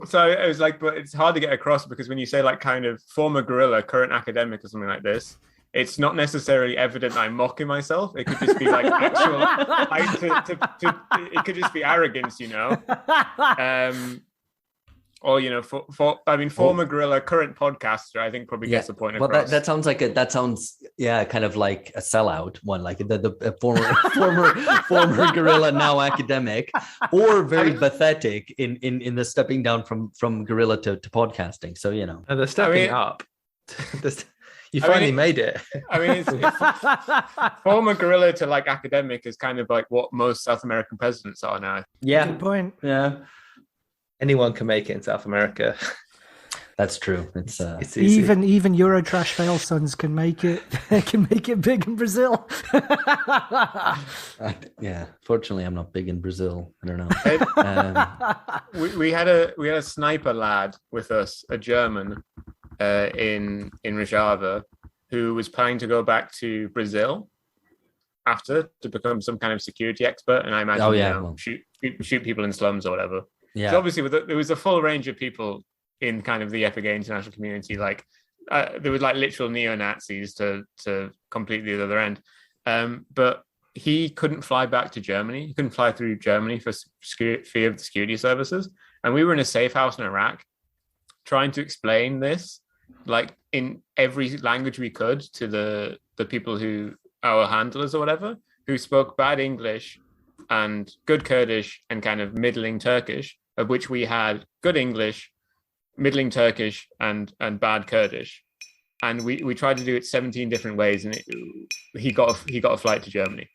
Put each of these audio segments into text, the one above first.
So it was like, but it's hard to get across because when you say like kind of former guerrilla, current academic or something like this, it's not necessarily evident I'm mocking myself. It could just be like actual, it could just be arrogance, or former guerrilla, current podcaster. I think probably gets the point across. Well, that sounds like kind of like a sellout one, like the former guerrilla, now academic, or very pathetic in the stepping down from guerrilla to podcasting. So and the stepping up. You finally made it. I mean, it's former guerrilla to like academic is kind of like what most South American presidents are now. Yeah, good point. Yeah. Anyone can make it in South America. That's true. It's even Eurotrash fail sons can make it. They can make it big in Brazil. Yeah. Fortunately, I'm not big in Brazil. I don't know. We had a sniper lad with us, a German, in Rojava, who was planning to go back to Brazil after to become some kind of security expert, and I imagine shoot people in slums or whatever. Yeah. So obviously, there was a full range of people in kind of the epic gay international community. Like there was like literal neo-Nazis to completely the other end. But he couldn't fly back to Germany. He couldn't fly through Germany for fear of the security services. And we were in a safe house in Iraq trying to explain this like in every language we could to the people who our handlers or whatever, who spoke bad English and good Kurdish and kind of middling Turkish, of which we had good English, middling Turkish, and bad Kurdish. And we tried to do it 17 different ways, and he got a flight to Germany.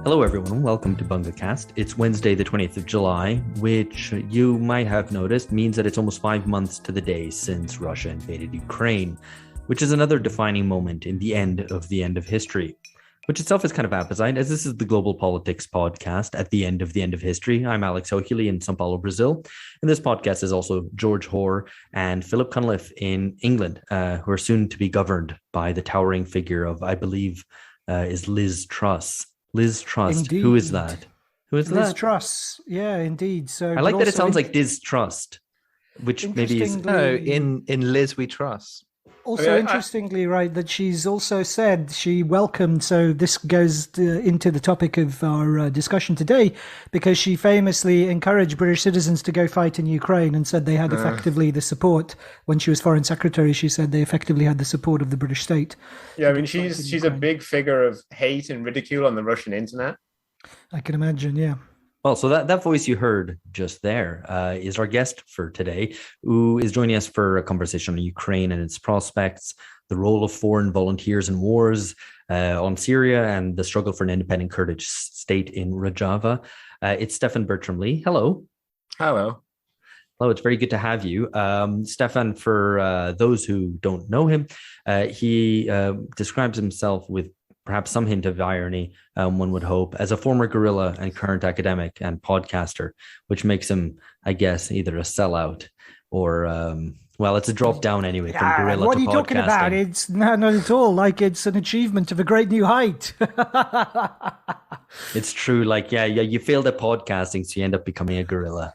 Hello, everyone. Welcome to BungaCast. It's Wednesday, the 20th of July, which you might have noticed means that it's almost 5 months to the day since Russia invaded Ukraine, which is another defining moment in the end of history, which itself is kind of apposite, as this is the Global Politics podcast at the end of history. I'm Alex Hochuli in São Paulo, Brazil, and this podcast is also George Hoare and Philip Cunliffe in England, who are soon to be governed by the towering figure of, I believe, is Liz Truss. Liz Truss. Indeed. Who is that? Liz Truss. Yeah, indeed. So I like that it sounds like distrust, which maybe is in Liz we trust. Also, interestingly, right, that she's also said she welcomed, so this goes into the topic of our discussion today, because she famously encouraged British citizens to go fight in Ukraine and said they had effectively the support. When she was Foreign Secretary, she said they effectively had the support of the British state. Yeah, I mean, she's a big figure of hate and ridicule on the Russian internet. I can imagine, yeah. Well, so that voice you heard just there is our guest for today, who is joining us for a conversation on Ukraine and its prospects, the role of foreign volunteers in wars on Syria, and the struggle for an independent Kurdish state in Rojava. It's Stefan Bertram-Lee. Hello. Hello. Hello, it's very good to have you. Stefan, for those who don't know him, he describes himself with perhaps some hint of irony, one would hope, as a former guerrilla and current academic and podcaster, which makes him, I guess, either a sellout or, it's a drop down anyway from guerrilla to podcasting. What are you talking about? It's not at all. Like, it's an achievement of a great new height. It's true. Like, you failed at podcasting, so you end up becoming a guerrilla.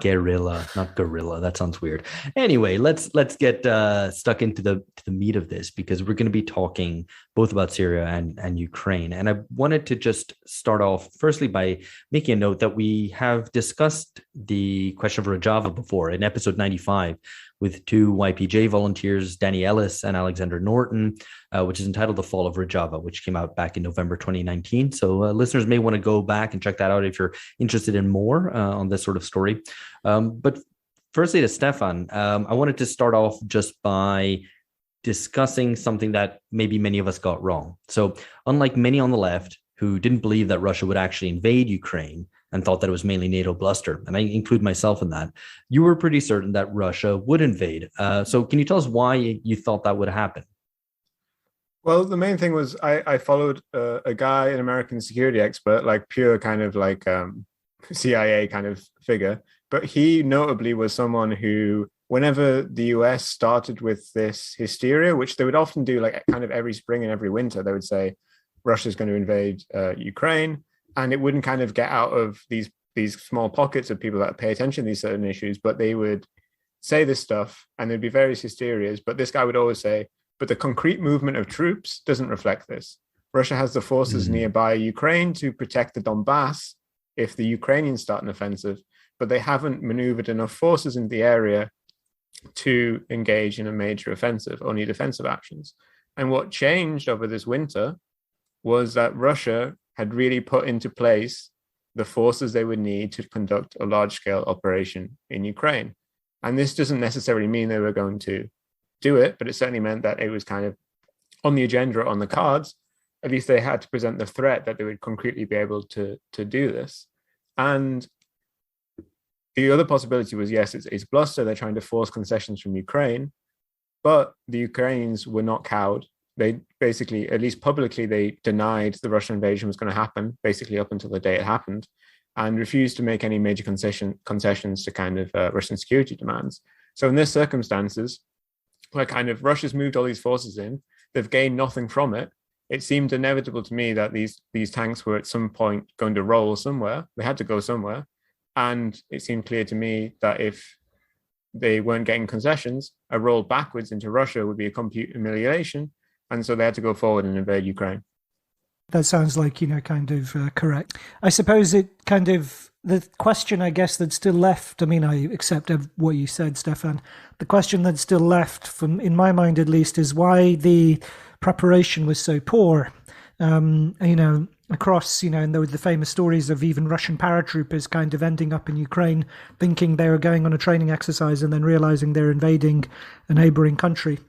Guerrilla, not gorilla. That sounds weird. Anyway, let's get stuck into the meat of this, because we're going to be talking both about Syria and Ukraine. And I wanted to just start off firstly by making a note that we have discussed the question of Rojava before in episode 95 with two YPJ volunteers, Danny Ellis and Alexander Norton, which is entitled The Fall of Rojava, which came out back in November 2019. So listeners may want to go back and check that out if you're interested in more on this sort of story. But firstly to Stefan, I wanted to start off just by discussing something that maybe many of us got wrong. So unlike many on the left who didn't believe that Russia would actually invade Ukraine and thought that it was mainly NATO bluster, and I include myself in that, you were pretty certain that Russia would invade. So can you tell us why you thought that would happen? Well, the main thing was I followed a guy, an American security expert, like pure kind of like CIA kind of figure, but he notably was someone who, whenever the US started with this hysteria, which they would often do like kind of every spring and every winter, they would say Russia's going to invade Ukraine, and it wouldn't kind of get out of these small pockets of people that pay attention to these certain issues, but they would say this stuff and there'd be various hysterias. But this guy would always say, but the concrete movement of troops doesn't reflect this. Russia has the forces nearby Ukraine to protect the Donbass if the Ukrainians start an offensive, but they haven't maneuvered enough forces in the area to engage in a major offensive, only defensive actions. And what changed over this winter was that Russia had really put into place the forces they would need to conduct a large-scale operation in Ukraine. And this doesn't necessarily mean they were going to do it, but it certainly meant that it was kind of on the agenda, on the cards. At least they had to present the threat that they would concretely be able to do this. And the other possibility was, yes, it's bluster. They're trying to force concessions from Ukraine, but the Ukrainians were not cowed. They basically, at least publicly, they denied the Russian invasion was going to happen, basically up until the day it happened, and refused to make any major concessions to kind of Russian security demands. So in these circumstances, where kind of Russia's moved all these forces in, they've gained nothing from it. It seemed inevitable to me that these tanks were at some point going to roll somewhere. They had to go somewhere. And it seemed clear to me that if they weren't getting concessions, a roll backwards into Russia would be a complete humiliation. And so they had to go forward and invade Ukraine. That sounds like, kind of correct. I suppose it kind of, the question, I guess, that's still left, I mean, I accept what you said, Stefan. The question that's still left, from in my mind at least, is why the preparation was so poor. Across, and there were the famous stories of even Russian paratroopers kind of ending up in Ukraine, thinking they were going on a training exercise and then realizing they're invading a neighboring country.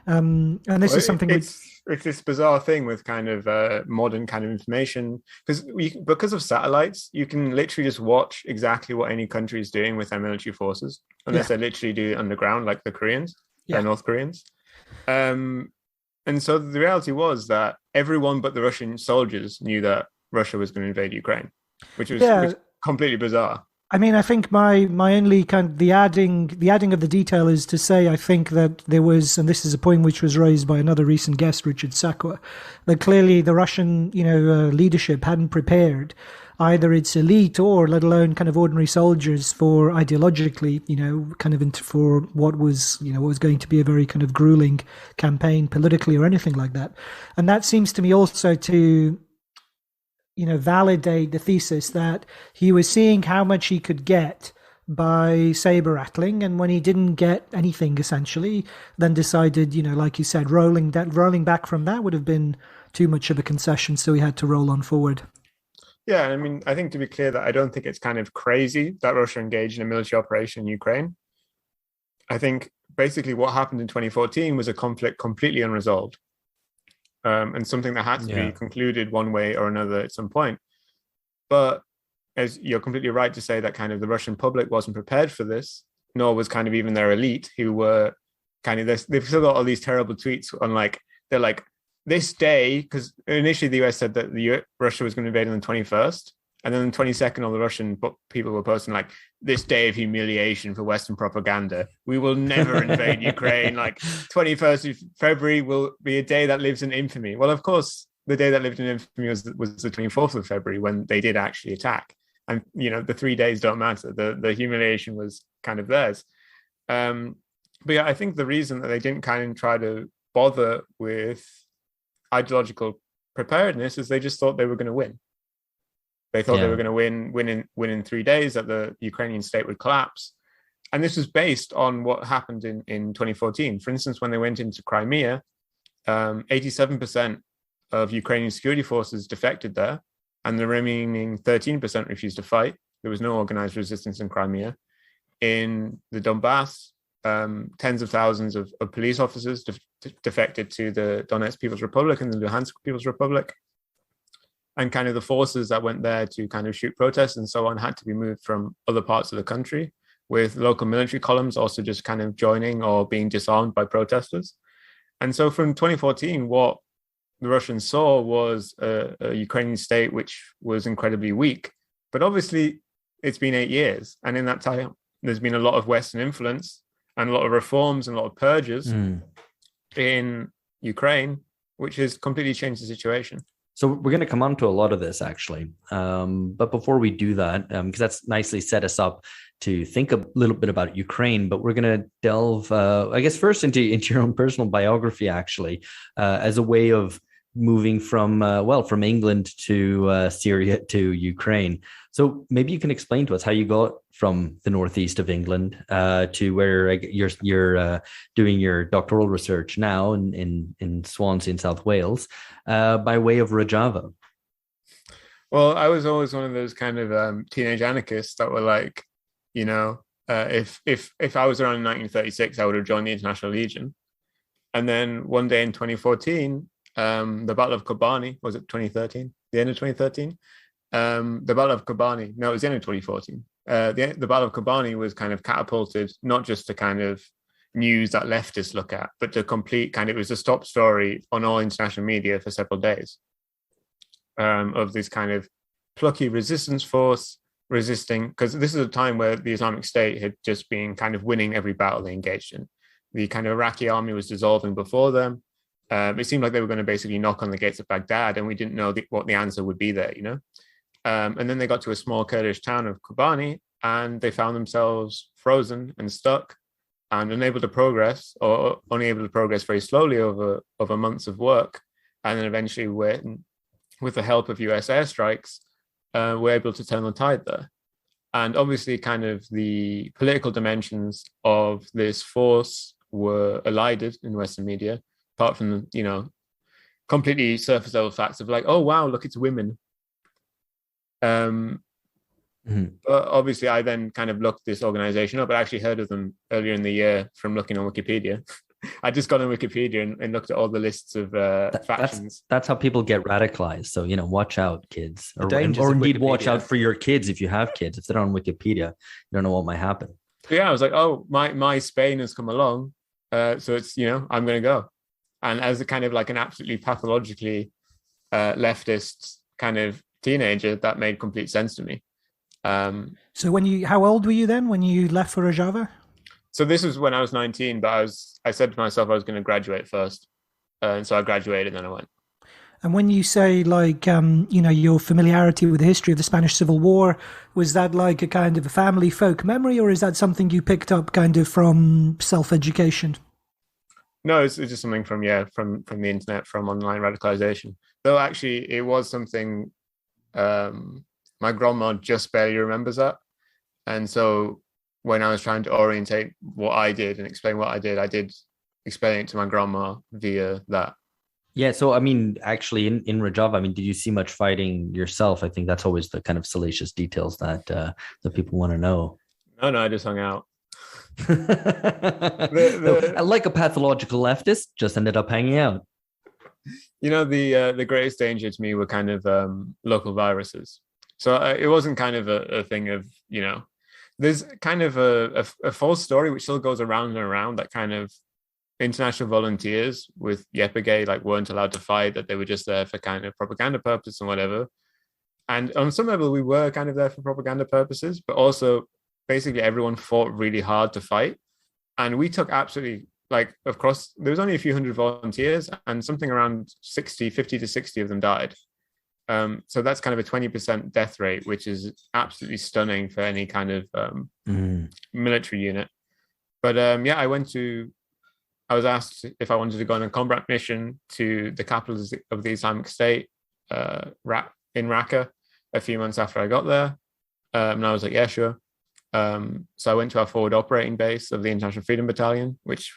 And this is something it's this bizarre thing with kind of modern kind of information, because of satellites, you can literally just watch exactly what any country is doing with their military forces, unless they literally do it underground, like the Koreans, the North Koreans. And so the reality was that everyone but the Russian soldiers knew that Russia was going to invade Ukraine, which was completely bizarre. I mean, I think my only kind of the adding of the detail is to say, I think that there was, and this is a point which was raised by another recent guest, Richard Sakwa, that clearly the Russian, leadership hadn't prepared either its elite or let alone kind of ordinary soldiers for ideologically, for what was, what was going to be a very kind of grueling campaign politically or anything like that. And that seems to me also to, validate the thesis that he was seeing how much he could get by saber rattling, and when he didn't get anything, essentially, then decided, like you said, rolling back from that would have been too much of a concession, so he had to roll on forward. Yeah, I mean, I think to be clear that I don't think it's kind of crazy that Russia engaged in a military operation in Ukraine. I think basically what happened in 2014 was a conflict completely unresolved. And something that had to be concluded one way or another at some point. But as you're completely right to say that kind of the Russian public wasn't prepared for this, nor was kind of even their elite, who were kind of this, they've still got all these terrible tweets on they're like, this day, because initially the US said that Russia was going to invade on the 21st. And then on the 22nd, all the Russian people were posting this day of humiliation for Western propaganda. We will never invade Ukraine. 21st of February will be a day that lives in infamy. Well, of course, the day that lived in infamy was the 24th of February when they did actually attack. And, the 3 days don't matter. The humiliation was kind of theirs. But yeah, I think the reason that they didn't kind of try to bother with ideological preparedness is they just thought they were going to win. They thought they were going to win in 3 days, that the Ukrainian state would collapse. And this was based on what happened in 2014. For instance, when they went into Crimea, 87% of Ukrainian security forces defected there, and the remaining 13% refused to fight. There was no organized resistance in Crimea. In the Donbass, tens of thousands of police officers defected to the Donetsk People's Republic and the Luhansk People's Republic. And kind of the forces that went there to kind of shoot protests and so on had to be moved from other parts of the country, with local military columns also just kind of joining or being disarmed by protesters. And so from 2014, what the Russians saw was a Ukrainian state which was incredibly weak. But obviously, it's been 8 years, and in that time, there's been a lot of Western influence and a lot of reforms and a lot of purges in Ukraine, which has completely changed the situation. So we're going to come on to a lot of this, actually. But before we do that, because that's nicely set us up to think a little bit about Ukraine, but we're going to delve, I guess, first into your own personal biography, actually, as a way of moving from England to Syria to Ukraine. So maybe you can explain to us how you got from the northeast of England to where you're doing your doctoral research now in Swansea in South Wales by way of Rojava. Well, I was always one of those kind of teenage anarchists that were like, if I was around in 1936, I would have joined the International Legion. And then one day in 2014, the Battle of Kobani, was it 2013? The end of 2013? The Battle of Kobani, no, it was the end of 2014. The Battle of Kobani was kind of catapulted, not just to kind of news that leftists look at, but to complete it was a stop story on all international media for several days of this kind of plucky resistance force resisting, because this is a time where the Islamic State had just been kind of winning every battle they engaged in. The kind of Iraqi army was dissolving before them. It seemed like they were going to basically knock on the gates of Baghdad, and we didn't know what the answer would be there, And then they got to a small Kurdish town of Kobani, and they found themselves frozen and stuck and unable to progress, or only able to progress very slowly over months of work. And then eventually, with the help of US airstrikes, we're able to turn the tide there. And obviously, kind of the political dimensions of this force were elided in Western media, apart from completely surface level facts of like, oh wow, look, it's women. But obviously, I then kind of looked this organization up. I actually heard of them earlier in the year from looking on Wikipedia. I just got on Wikipedia and looked at all the lists of factions. That's how people get radicalized. So, you know, watch out, kids. Or indeed, watch out for your kids if you have kids. If they're on Wikipedia, you don't know what might happen. So yeah, I was like, oh, my Spain has come along. So it's, I'm going to go. And as a kind of like an absolutely pathologically leftist kind of teenager, that made complete sense to me. So how old were you then when you left for Rojava? So this was when I was 19, but I said to myself I was going to graduate first. And so I graduated and then I went. And when you say like, your familiarity with the history of the Spanish Civil War, was that like a kind of a family folk memory, or is that something you picked up kind of from self-education? No, it's just something from the internet, from online radicalization. Though actually it was something my grandma just barely remembers that. And so when I was trying to orientate what I did and explain what I did explain it to my grandma via that. Yeah. So, I mean, actually in Rojava, did you see much fighting yourself? I think that's always the kind of salacious details that people want to know. No, I just hung out. Like a pathological leftist, just ended up hanging out. The greatest danger to me were kind of local viruses. So it wasn't kind of a thing of, there's kind of a false story which still goes around and around, that kind of international volunteers with YPG like weren't allowed to fight, that they were just there for kind of propaganda purposes and whatever. And on some level, we were kind of there for propaganda purposes, but also basically everyone fought really hard to fight. And we took absolutely, like, of course, there was only a few hundred volunteers and something around 50 to 60 of them died. So that's kind of a 20% death rate, which is absolutely stunning for any kind of military unit. But I was asked if I wanted to go on a combat mission to the capital of the Islamic State in Raqqa a few months after I got there. And I was like, yeah, sure. So I went to our forward operating base of the International Freedom Battalion, which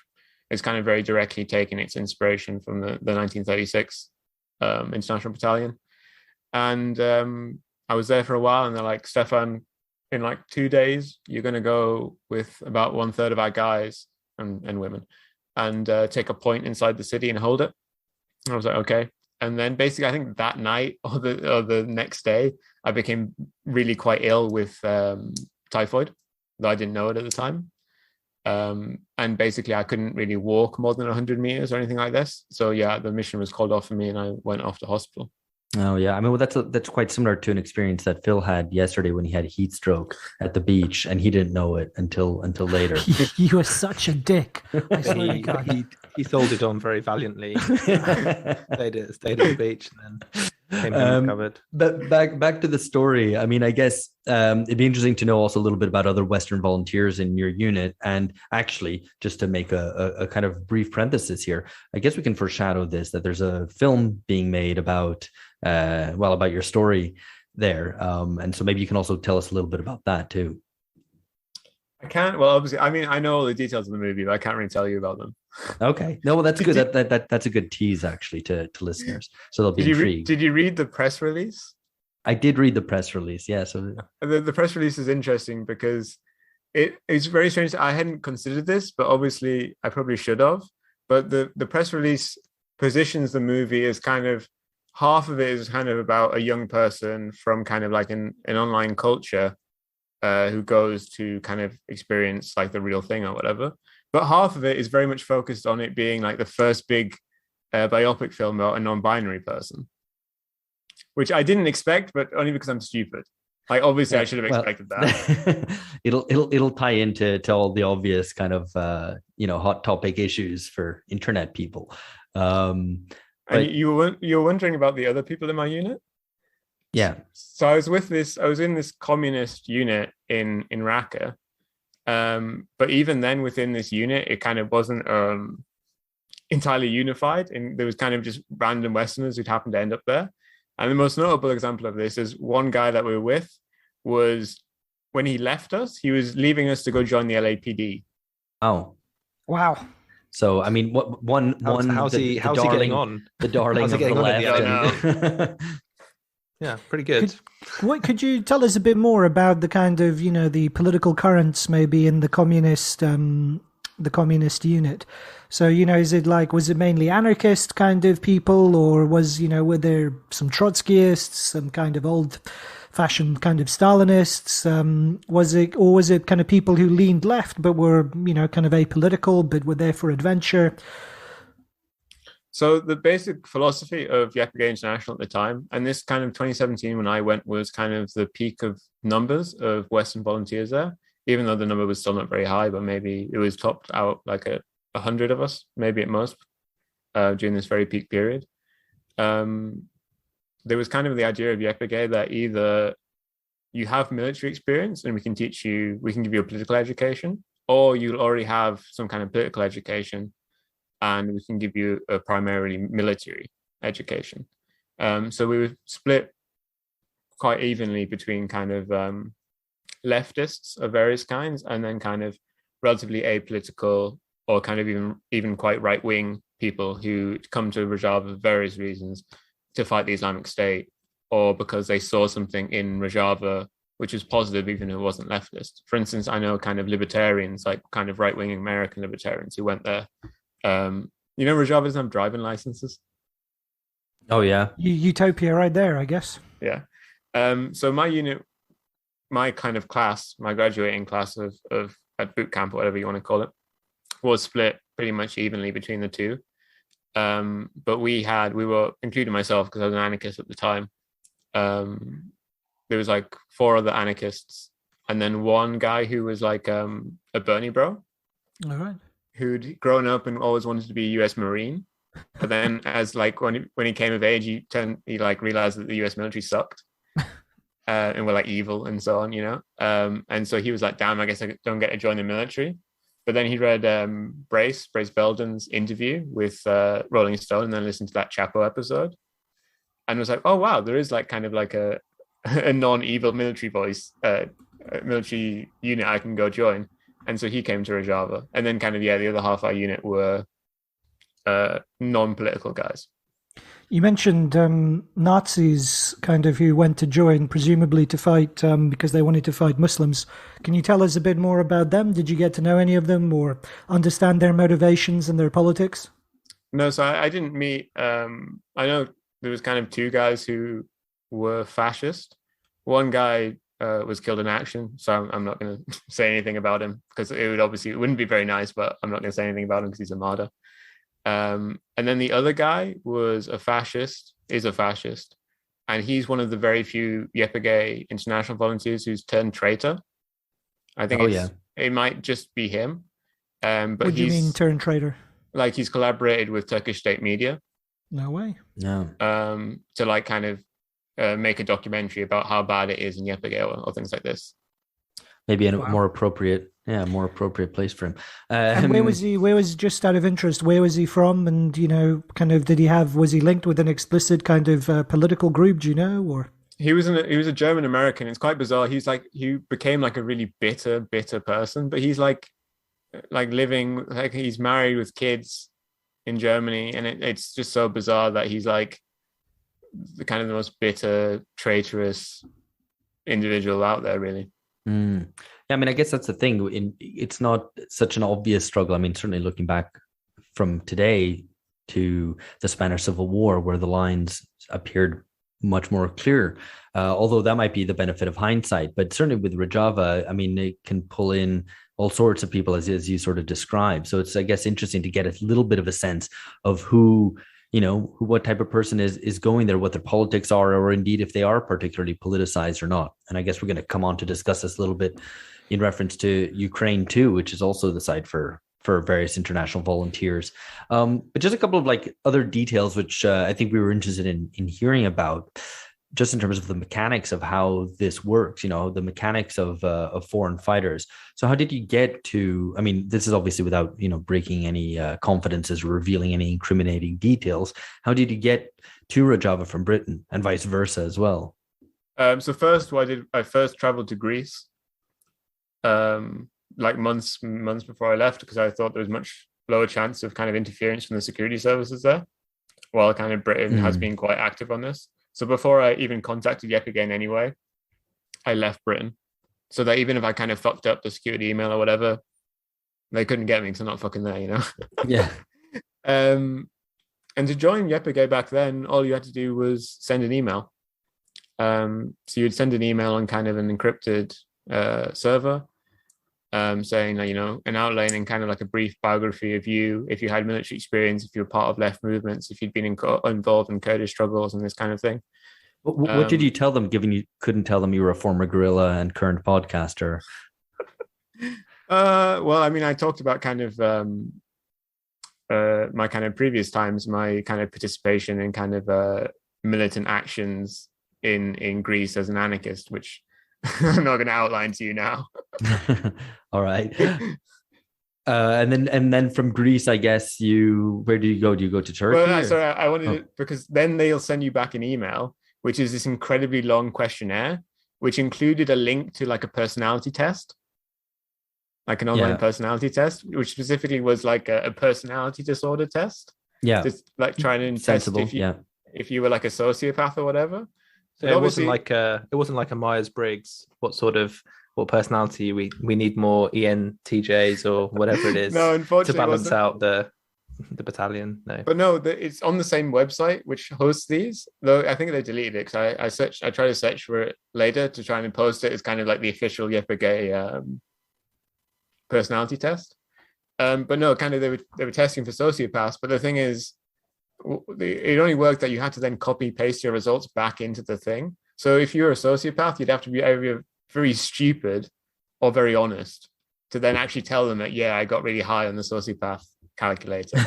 is kind of very directly taking its inspiration from the 1936 International Battalion. And I was there for a while, and they're like, Stefan, in like 2 days, you're going to go with about 1/3 of our guys and women and take a point inside the city and hold it. And I was like, okay. And then basically, I think that night or the next day, I became really quite ill with typhoid, though I didn't know it at the time. And basically, I couldn't really walk more than 100 meters or anything like this. So yeah, the mission was called off for me, and I went off to hospital. Oh yeah, I mean, well, that's quite similar to an experience that Phil had yesterday when he had a heat stroke at the beach, and he didn't know it until later. You are such a dick. I swear to He, God. he soldiered on very valiantly. Stayed at the beach and then came home recovered. But back to the story. I mean, I guess it'd be interesting to know also a little bit about other Western volunteers in your unit. And actually, just to make a kind of brief parenthesis here, I guess we can foreshadow this, that there's a film being made about about your story there. And so maybe you can also tell us a little bit about that too. I can't. Well, obviously, I mean, I know all the details of the movie, but I can't really tell you about them. Okay. No, well, that's good. That's a good tease actually to listeners, so they'll be intrigued. Did you read the press release? I did read the press release. Yeah. So the press release is interesting because it's very strange. I hadn't considered this, but obviously I probably should have. But the press release positions the movie as kind of half of it is kind of about a young person from kind of like an online culture who goes to kind of experience like the real thing or whatever. But half of it is very much focused on it being like the first big biopic film about a non-binary person, which I didn't expect, but only because I'm stupid. Like, obviously, I should have expected that. it'll tie into all the obvious kind of hot topic issues for internet people. And you were wondering about the other people in my unit? Yeah. So I was in this communist unit in Raqqa. But even then within this unit, it kind of wasn't entirely unified. And there was kind of just random Westerners who'd happened to end up there. And the most notable example of this is one guy that we were with was, when he left us, he was leaving us to go join the LAPD. Oh. Wow. So, I mean, how's he getting on? The darling of the left. Yeah, pretty good. Could you tell us a bit more about the kind of, the political currents maybe in the communist unit? So, is it was it mainly anarchist kind of people, or were there some Trotskyists, some kind of old-fashioned kind of Stalinists? Was it kind of people who leaned left but were, kind of apolitical but were there for adventure? So the basic philosophy of Yepagay International at the time, and this kind of 2017 when I went, was kind of the peak of numbers of Western volunteers there, even though the number was still not very high, but maybe it was topped out like 100 of us, maybe at most, during this very peak period. There was kind of the idea of Yepagay that either you have military experience and we can give you a political education, or you'll already have some kind of political education and we can give you a primarily military education. So we were split quite evenly between kind of leftists of various kinds and then kind of relatively apolitical or kind of even quite right-wing people who come to Rojava for various reasons, to fight the Islamic State, or because they saw something in Rojava which was positive even if it wasn't leftist. For instance, I know kind of libertarians, like kind of right-wing American libertarians who went there. Rojava doesn't have driving licenses. Oh yeah, utopia right there, I guess. Yeah. So my unit, my kind of class, my graduating class of at boot camp or whatever you want to call it, was split pretty much evenly between the two. But we were, including myself because I was an anarchist at the time. There was like 4 other anarchists, and then one guy who was like a Bernie bro. All right. Who'd grown up and always wanted to be a US Marine, but then as like when he came of age, he realized that the US military sucked and were like evil and so on, and so he was like, damn, I guess I don't get to join the military. But then he read Brace Belden's interview with Rolling Stone and then listened to that Chapo episode and was like, oh wow, there is like kind of like a non-evil military military unit I can go join. And so he came to Rojava. And then kind of, the other half of our unit were non-political guys. You mentioned Nazis kind of who went to join, presumably to fight because they wanted to fight Muslims. Can you tell us a bit more about them? Did you get to know any of them or understand their motivations and their politics? No, so I didn't meet... I know there was kind of 2 guys who were fascist. One guy... was killed in action, so I'm not going to say anything about him because it wouldn't be very nice, but I'm not going to say anything about him because he's a martyr. And then the other guy is a fascist, and he's one of the very few YPG international volunteers who's turned traitor. I think it might just be him. But what do you mean turn traitor? Like he's collaborated with Turkish state media. No way. No. To like kind of make a documentary about how bad it is in YPG or things like this. Maybe a more appropriate place for him. And where was he? Where was, just out of interest, where was he from? And, you know, kind of, was he linked with an explicit kind of political group? Do you know? Or he was a German American. It's quite bizarre. He became like a really bitter person, but he's like living, like he's married with kids in Germany, and it's just so bizarre that he's like the kind of the most bitter, traitorous individual out there, really. Yeah, I mean, I guess that's the thing. It's not such an obvious struggle. I mean, certainly looking back from today to the Spanish Civil War, where the lines appeared much more clear, although that might be the benefit of hindsight. But certainly with Rojava, I mean, it can pull in all sorts of people, as you sort of described. So it's, I guess, interesting to get a little bit of a sense of who, you know, what type of person is going there, what their politics are, or indeed if they are particularly politicized or not. And I guess we're going to come on to discuss this a little bit in reference to Ukraine too, which is also the site for various international volunteers. But just a couple of like other details, which I think we were interested in hearing about, just in terms of the mechanics of how this works, you know, the mechanics of foreign fighters. So how did you get to, I mean, this is obviously without, you know, breaking any confidences or revealing any incriminating details. How did you get to Rojava from Britain and vice versa as well? So first, I first traveled to Greece, like months before I left, because I thought there was much lower chance of kind of interference from the security services there, while kind of Britain has been quite active on this. So before I even contacted YPG anyway, I left Britain, so that even if I kind of fucked up the security email or whatever, they couldn't get me because I'm not fucking there, you know? Yeah. And to join YPG back then, all you had to do was send an email. So you'd send an email on kind of an encrypted server, saying, you know, an outline and kind of like a brief biography of you, if you had military experience, if you were part of left movements, if you'd been involved in Kurdish struggles and this kind of thing. What did you tell them, given you couldn't tell them you were a former guerrilla and current podcaster? Well, I mean, I talked about kind of my kind of previous times, my kind of participation in kind of militant actions in Greece as an anarchist, which I'm not going to outline to you now. All right. And then from Greece, I guess where do you go? Do you go to Turkey? Well, sorry, I wanted to, because then they'll send you back an email, which is this incredibly long questionnaire, which included a link to like a personality test, like an online personality test, which specifically was like a personality disorder test. Yeah. Just like trying to test if you were like a sociopath or whatever. So it wasn't like a Myers-Briggs. What personality we need more ENTJs or whatever it is. No, unfortunately, to balance out the battalion. No, but no, it's on the same website which hosts these. Though I think they deleted it because I tried to search for it later to try and post it as kind of like the official YPG personality test. But no, kind of they were testing for sociopaths. But the thing is, it only worked that you had to then copy paste your results back into the thing. So if you're a sociopath, you'd have to be either very stupid or very honest to then actually tell them that, yeah, I got really high on the sociopath calculator.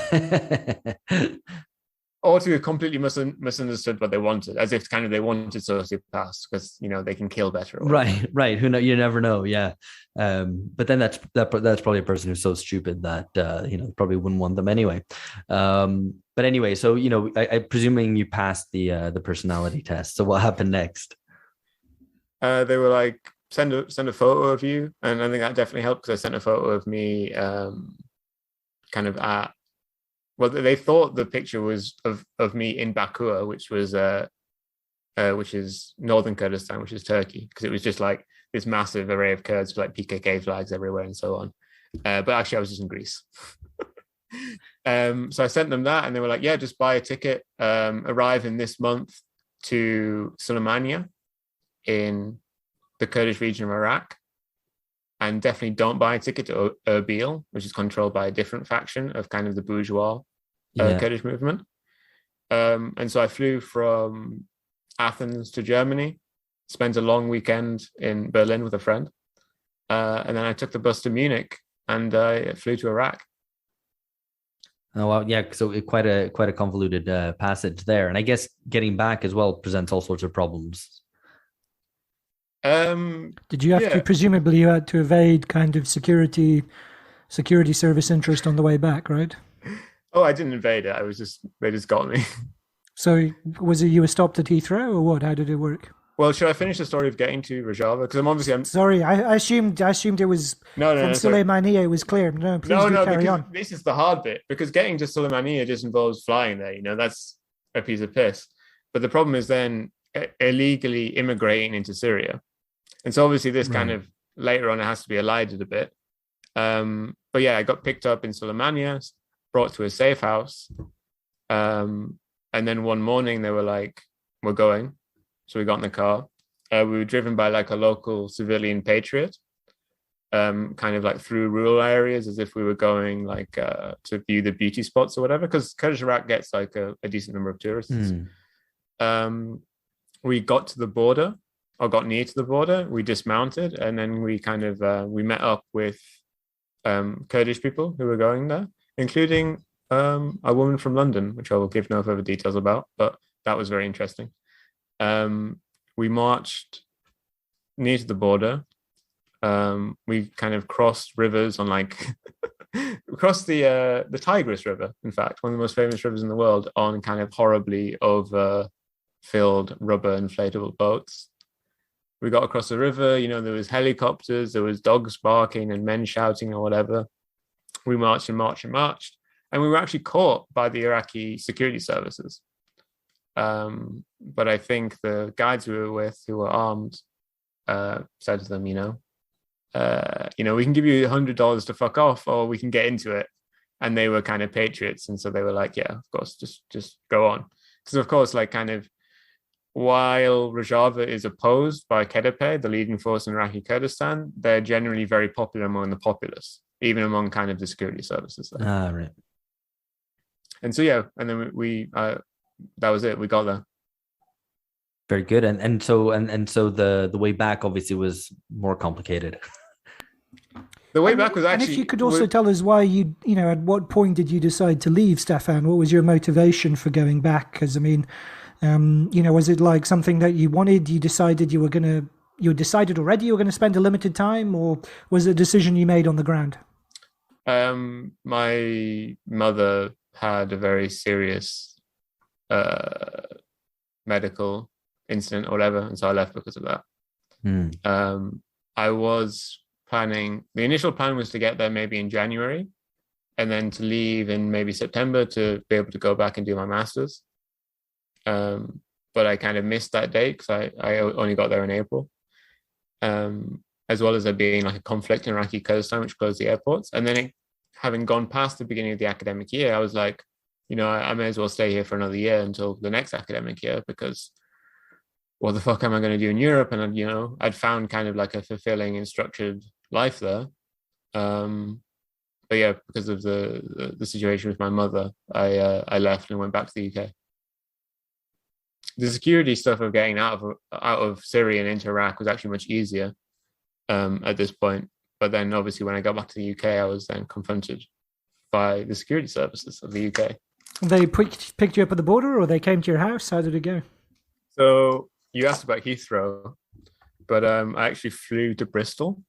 Or to have completely misunderstood what they wanted, as if kind of they wanted sociopaths because, you know, they can kill better. Right. Who know? You never know. Yeah. But then that's probably a person who's so stupid that, you know, probably wouldn't want them anyway. But anyway, so, you know, I presuming you passed the personality test. So what happened next? They were like, send a photo of you. And I think that definitely helped because I sent a photo of me kind of at, well, they thought the picture was of me in Baku, which is northern Kurdistan, which is Turkey, because it was just like this massive array of Kurds with like PKK flags everywhere and so on. But actually, I was just in Greece. So I sent them that, and they were like, "Yeah, just buy a ticket, arrive in this month to Sulaymaniyah in the Kurdish region of Iraq, and definitely don't buy a ticket to Erbil, which is controlled by a different faction of kind of the bourgeois Kurdish movement." And so I flew from Athens to Germany, spent a long weekend in Berlin with a friend, and then I took the bus to Munich and I flew to Iraq. Oh well, yeah. So quite a convoluted passage there, and I guess getting back as well presents all sorts of problems. Did you have to, presumably you had to evade kind of security service interest on the way back, right? Oh, I didn't invade it. They just got me. So was it you were stopped at Heathrow or what? How did it work? Well, should I finish the story of getting to Rojava? Because I'm sorry. I assumed it was from Suleimania. It was clear. No, please carry on. This is the hard bit, because getting to Suleimania just involves flying there. That's a piece of piss. But the problem is then illegally immigrating into Syria, and so obviously this kind of later on it has to be elided a bit. But yeah, I got picked up in Suleimania, brought to a safe house, and then one morning they were like, "We're going." So we got in the car. We were driven by like a local civilian patriot, kind of like through rural areas as if we were going like to view the beauty spots or whatever, because Kurdish Iraq gets like a decent number of tourists. We got to the border, or got near to the border. We dismounted, and then we kind of we met up with Kurdish people who were going there, including a woman from London, which I will give no further details about, but that was very interesting. We marched near to the border. We kind of crossed rivers on like across the Tigris River, in fact, one of the most famous rivers in the world, on kind of horribly overfilled rubber inflatable boats. We got across the river, there was helicopters, there was dogs barking and men shouting or whatever. We marched and marched and marched, and we were actually caught by the Iraqi security services. But I think the guides we were with, who were armed, said to them, we can give you $100 to fuck off, or we can get into it. And they were kind of patriots, and so they were like, yeah, of course, just go on. Because of course, like kind of while Rojava is opposed by KDP, the leading force in Iraqi Kurdistan, they're generally very popular among the populace, even among kind of the security services there. Right. And so yeah, and then we that was it. We got there. Very good. And so the way back obviously was more complicated. The way back was actually. And if you could also tell us why at what point did you decide to leave, Stefan? What was your motivation for going back? Because I mean, was it like something that you wanted? You decided already you were going to spend a limited time, or was it a decision you made on the ground? My mother had a very serious medical incident or whatever, and so I left because of that. I was planning, the initial plan was to get there maybe in January, and then to leave in maybe September to be able to go back and do my master's. But I kind of missed that date because I only got there in April, as well as there being like a conflict in Iraqi Kurdistan which closed the airports. And then having gone past the beginning of the academic year, I was like, I may as well stay here for another year until the next academic year, because what the fuck am I going to do in Europe? And, I'd found kind of like a fulfilling and structured life there. But yeah, because of the situation with my mother, I left and went back to the UK. The security stuff of getting out of Syria and into Iraq was actually much easier at this point. But then obviously when I got back to the UK, I was then confronted by the security services of the UK. They picked you up at the border, or they came to your house? How did it go? So you asked about Heathrow, but I actually flew to Bristol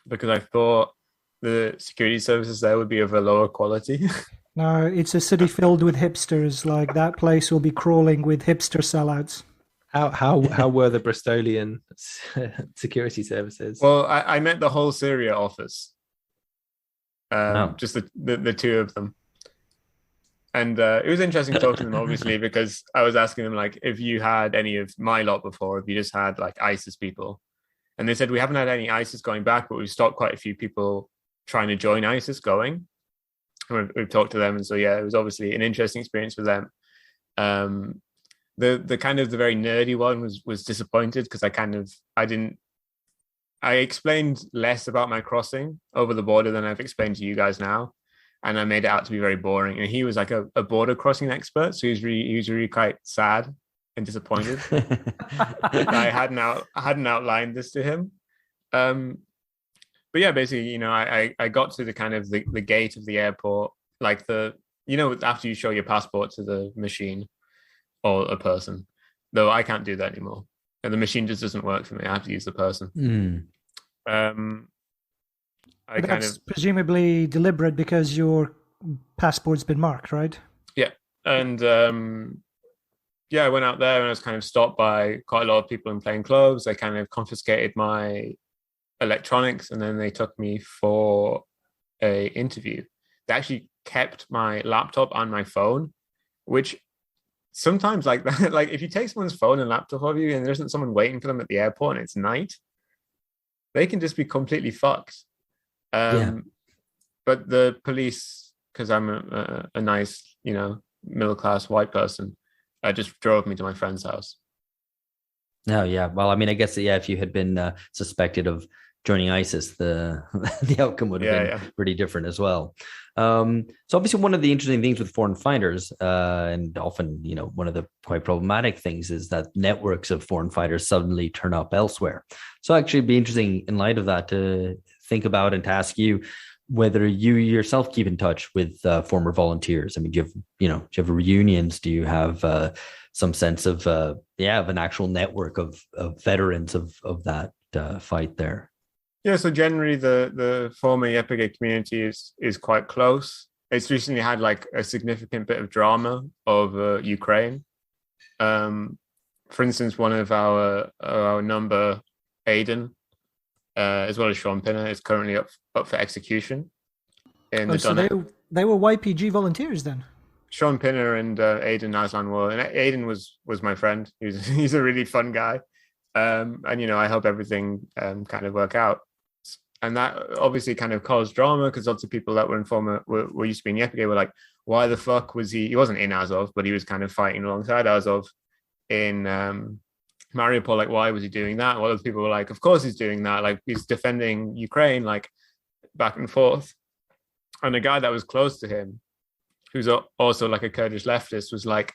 because I thought the security services there would be of a lower quality. No, it's a city filled with hipsters. Like that place will be crawling with hipster sellouts. How were the Bristolian security services? Well, I met the whole Syria office, just the two of them. And it was interesting talking to them, obviously, because I was asking them, like, if you had any of my lot before, if you just had, like, ISIS people. And they said, we haven't had any ISIS going back, but we've stopped quite a few people trying to join ISIS going. And we've talked to them. And so, yeah, it was obviously an interesting experience for them. The kind of the very nerdy one was disappointed because I explained less about my crossing over the border than I've explained to you guys now. And I made it out to be very boring. And he was like a border crossing expert. So he was really quite sad and disappointed. I hadn't outlined this to him. But yeah, basically, I got to the kind of the gate of the airport, like after you show your passport to the machine or a person, though I can't do that anymore. And the machine just doesn't work for me. I have to use the person. That's presumably deliberate because your passport's been marked, right? Yeah. And I went out there and I was kind of stopped by quite a lot of people in plain clothes. They kind of confiscated my electronics and then they took me for a interview. They actually kept my laptop and my phone, which sometimes like that, like if you take someone's phone and laptop of you and there isn't someone waiting for them at the airport and it's night, they can just be completely fucked. But the police, because I'm a nice, middle-class white person, just drove me to my friend's house. Oh, yeah. Well, I mean, I guess, if you had been suspected of joining ISIS, the outcome would have been pretty different as well. So obviously one of the interesting things with foreign fighters, and often, one of the quite problematic things is that networks of foreign fighters suddenly turn up elsewhere. So actually it'd be interesting in light of that to think about and to ask you whether you yourself keep in touch with former volunteers. I mean, do you have reunions? Do you have some sense of an actual network of veterans of that fight there? Yeah, so generally the former YPG community is quite close. It's recently had like a significant bit of drama over Ukraine. For instance, one of our number, Aiden, as well as Sean Pinner, is currently up for execution. So they were YPG volunteers then? Sean Pinner and Aiden Aslan were, and Aiden was my friend. He's a really fun guy, and I help everything kind of work out. And that obviously kind of caused drama because lots of people that were were used to be in YPG were like, why the fuck was he? He wasn't in Azov, but he was kind of fighting alongside Azov in Mariupol. Like, why was he doing that? Well, other people were like, of course he's doing that. Like, he's defending Ukraine, like back and forth. And a guy that was close to him, who's also like a Kurdish leftist, was like,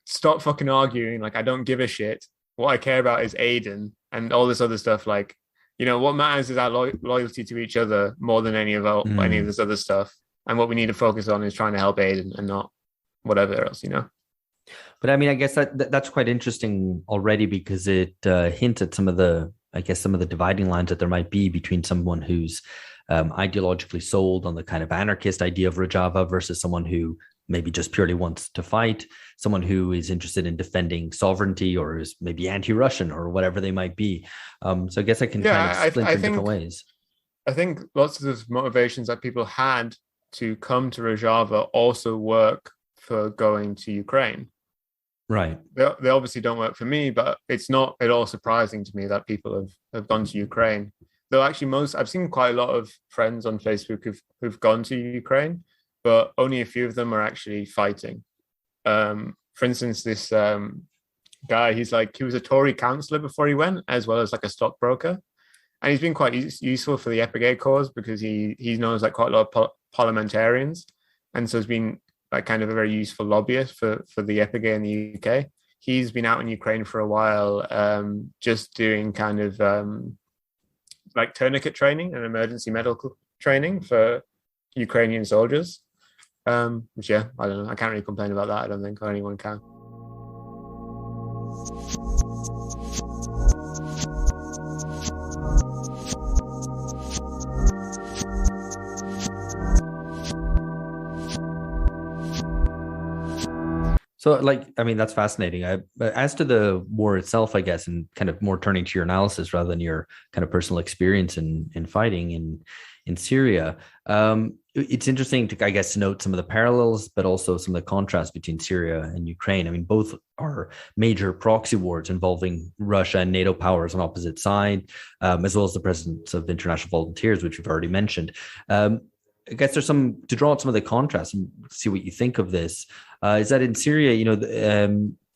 stop fucking arguing. Like, I don't give a shit. What I care about is Aiden and all this other stuff. Like, what matters is our loyalty to each other more than any of this other stuff. And what we need to focus on is trying to help Aiden and not whatever else, But I mean, I guess that's quite interesting already because it hints at some of the dividing lines that there might be between someone who's ideologically sold on the kind of anarchist idea of Rojava versus someone who maybe just purely wants to fight, someone who is interested in defending sovereignty or is maybe anti-Russian or whatever they might be. So I guess I can kind of splinter in different ways. I think lots of the motivations that people had to come to Rojava also work for going to Ukraine. Right. They obviously don't work for me, but it's not at all surprising to me that people have gone to Ukraine. Though actually I've seen quite a lot of friends on Facebook who've gone to Ukraine, but only a few of them are actually fighting. For instance, this guy, he was a Tory councillor before he went, as well as like a stockbroker. And he's been quite useful for the YPG cause because he knows like quite a lot of parliamentarians. And so has been like kind of a very useful lobbyist for the YPG in the UK. He's been out in Ukraine for a while, just doing kind of like tourniquet training and emergency medical training for Ukrainian soldiers. Which, I don't know. I can't really complain about that. I don't think anyone can. So, that's fascinating. As to the war itself, I guess, and kind of more turning to your analysis rather than your kind of personal experience in fighting in Syria, it's interesting to note some of the parallels, but also some of the contrasts between Syria and Ukraine. I mean, both are major proxy wars involving Russia and NATO powers on opposite side, as well as the presence of international volunteers, which we've already mentioned. I guess there's to draw out some of the contrasts and see what you think of this. Is that in Syria,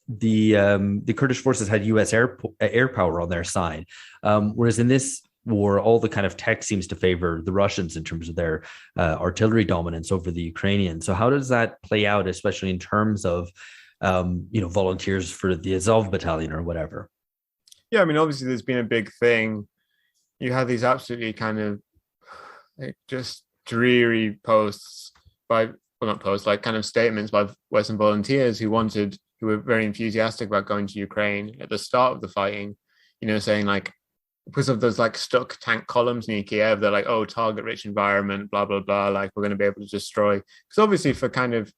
the Kurdish forces had U.S. air power on their side, whereas in this war, all the kind of tech seems to favor the Russians in terms of their artillery dominance over the Ukrainians. So how does that play out, especially in terms of volunteers for the Azov battalion or whatever. Yeah, I mean, obviously, there's been a big thing. You had these absolutely kind of just dreary posts not posts, like kind of statements by Western volunteers who were very enthusiastic about going to Ukraine at the start of the fighting, saying like, because of those like stuck tank columns near Kiev, they're like, oh, target rich environment, blah, blah, blah. Like, we're going to be able to destroy. Because obviously, for kind of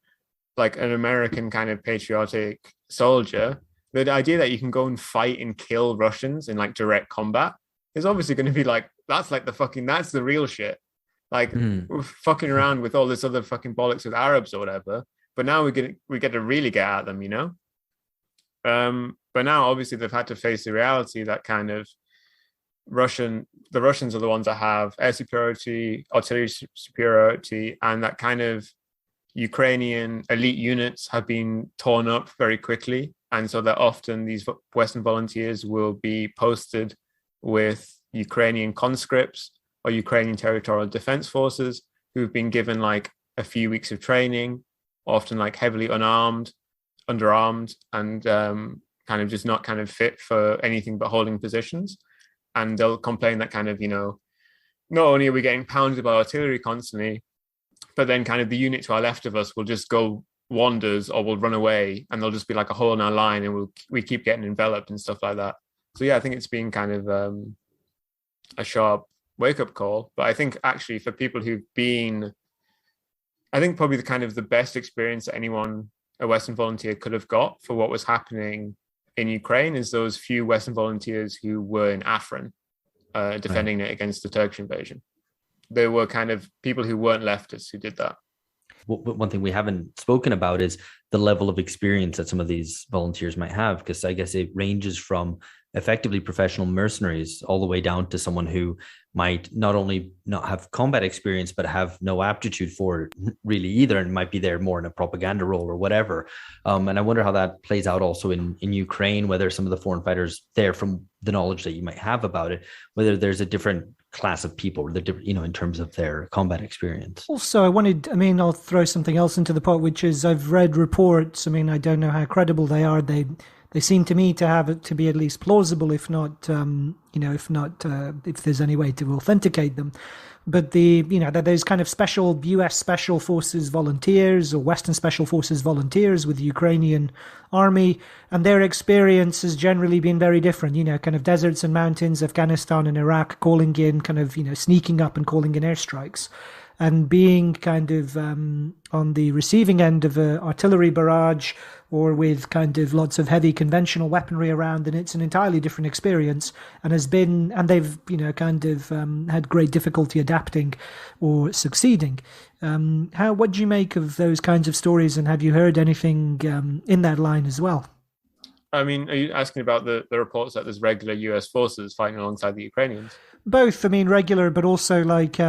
like an American kind of patriotic soldier, the idea that you can go and fight and kill Russians in like direct combat is obviously going to be like, that's the real shit. Like, we're fucking around with all this other fucking bollocks with Arabs or whatever. But now we get to really get at them, But now obviously they've had to face the reality that kind of the Russians are the ones that have air superiority, artillery superiority, and that kind of Ukrainian elite units have been torn up very quickly. And so that often these Western volunteers will be posted with Ukrainian conscripts or Ukrainian territorial defense forces who've been given like a few weeks of training, often like heavily underarmed, and kind of just not kind of fit for anything but holding positions. And they'll complain that kind of, not only are we getting pounded by artillery constantly, but then kind of the unit to our left of us will just go wanders or will run away, and there'll just be like a hole in our line, and we keep getting enveloped and stuff like that. So yeah, I think it's been kind of a sharp wake-up call. But I think actually for people I think probably the best experience that a Western volunteer could have got for what was happening in Ukraine is those few Western volunteers who were in Afrin defending it against the Turkish invasion. They were kind of people who weren't leftists who did that. One thing we haven't spoken about is the level of experience that some of these volunteers might have, because I guess it ranges from effectively professional mercenaries all the way down to someone who might not only not have combat experience, but have no aptitude for it really either, and might be there more in a propaganda role or whatever. And I wonder how that plays out also in Ukraine, whether some of the foreign fighters there, from the knowledge that you might have about it, whether there's a different class of people, in terms of their combat experience. Also, I'll throw something else into the pot, which is I've read reports. I don't know how credible they are. They seem to me to have it to be at least plausible, if there's any way to authenticate them. But that there's kind of special U.S. Special Forces volunteers or Western Special Forces volunteers with the Ukrainian army, and their experience has generally been very different. Kind of deserts and mountains, Afghanistan and Iraq, calling in sneaking up and calling in airstrikes. And being kind of on the receiving end of an artillery barrage or with kind of lots of heavy conventional weaponry around, and it's an entirely different experience, and they've had great difficulty adapting or succeeding. What do you make of those kinds of stories, and have you heard anything in that line as well? I mean, are you asking about the reports that there's regular US forces fighting alongside the Ukrainians? Both, regular, but also like,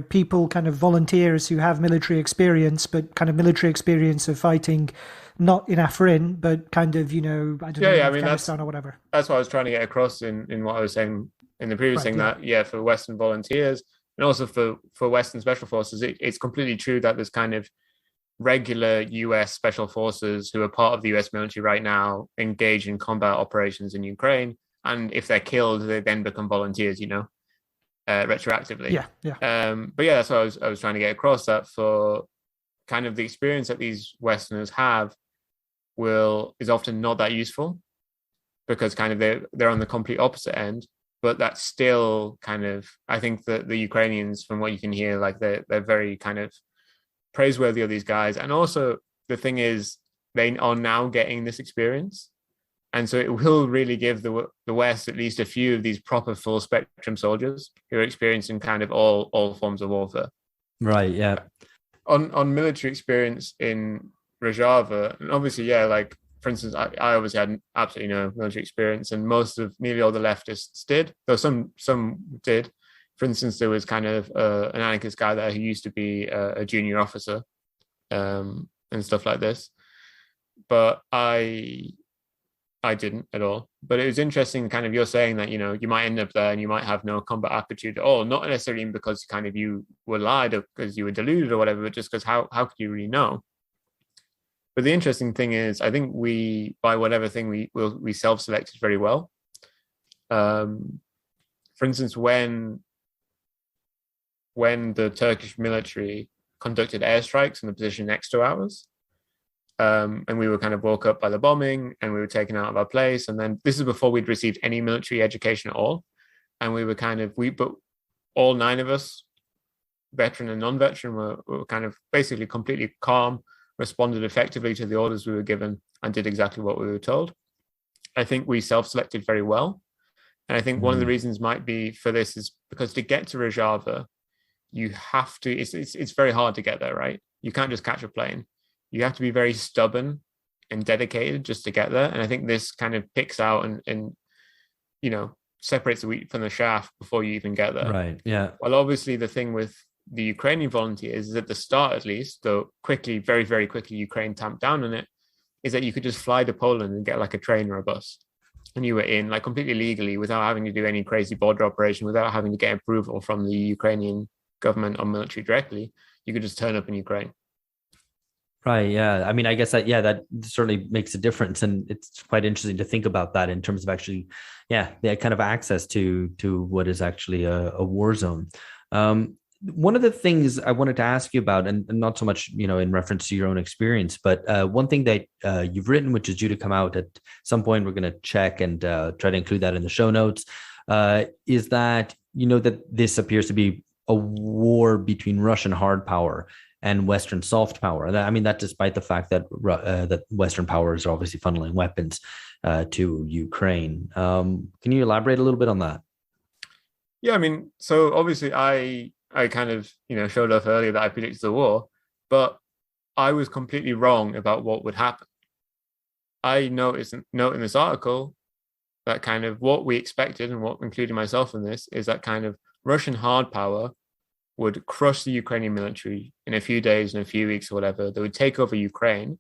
people, kind of volunteers who have military experience, but kind of military experience of fighting, not in Afrin, but kind of, Afghanistan or whatever. That's what I was trying to get across in what I was saying in the previous thing, that, for Western volunteers and also for Western special forces, it's completely true that there's kind of regular US special forces who are part of the US military right now engage in combat operations in Ukraine. And if they're killed, they then become volunteers, retroactively. But yeah, that's what I was trying to get across, that for kind of the experience that these Westerners have is often not that useful, because kind of they're on the complete opposite end. But that's still kind of, I think that the Ukrainians, from what you can hear, like they're very kind of praiseworthy of these guys. And also the thing is, they are now getting this experience. And so it will really give the West at least a few of these proper full spectrum soldiers who are experiencing kind of all forms of warfare. Right. Yeah. On military experience in Rojava, and obviously, like, for instance, I obviously had absolutely no military experience, and nearly all the leftists did, though some did. For instance, there was kind of an anarchist guy there who used to be a junior officer and stuff like this. But I didn't at all. But it was interesting, kind of, you're saying that, you might end up there and you might have no combat aptitude at all, not necessarily even because kind of you were lied or because you were deluded or whatever, but just because how could you really know? But the interesting thing is, I think we, by whatever thing we self-selected very well. For instance, when the Turkish military conducted airstrikes in the position next to ours, and we were kind of woke up by the bombing, and we were taken out of our place. And then this is before we'd received any military education at all, and we were but all 9 of us, veteran and non-veteran, were kind of basically completely calm, responded effectively to the orders we were given, and did exactly what we were told. I think we self-selected very well. And I think one of the reasons might be for this is because to get to Rojava, you have to, it's very hard to get there, right? You can't just catch a plane. You have to be very stubborn and dedicated just to get there. And I think this kind of picks out and separates the wheat from the chaff before you even get there. Right. Yeah. Well, obviously the thing with the Ukrainian volunteers is at the start, at least, though quickly, very, very quickly, Ukraine tamped down on it, is that you could just fly to Poland and get like a train or a bus. And you were in like completely legally without having to do any crazy border operation, without having to get approval from the Ukrainian government or military directly. You could just turn up in Ukraine. Right. Yeah. I mean, I guess that certainly makes a difference. And it's quite interesting to think about that in terms of actually, the kind of access to what is actually a war zone. One of the things I wanted to ask you about, and not so much, in reference to your own experience, but one thing that you've written, which is due to come out at some point, we're going to check and try to include that in the show notes, is that, that this appears to be a war between Russian hard power and Western soft power. I mean, that despite the fact that that Western powers are obviously funneling weapons to Ukraine. Can you elaborate a little bit on that? Yeah, I mean, so obviously I kind of, showed off earlier that I predicted the war, but I was completely wrong about what would happen. I note in this article that kind of what we expected, and what, including myself in this, is that kind of Russian hard power would crush the Ukrainian military in a few days, in a few weeks or whatever. They would take over Ukraine.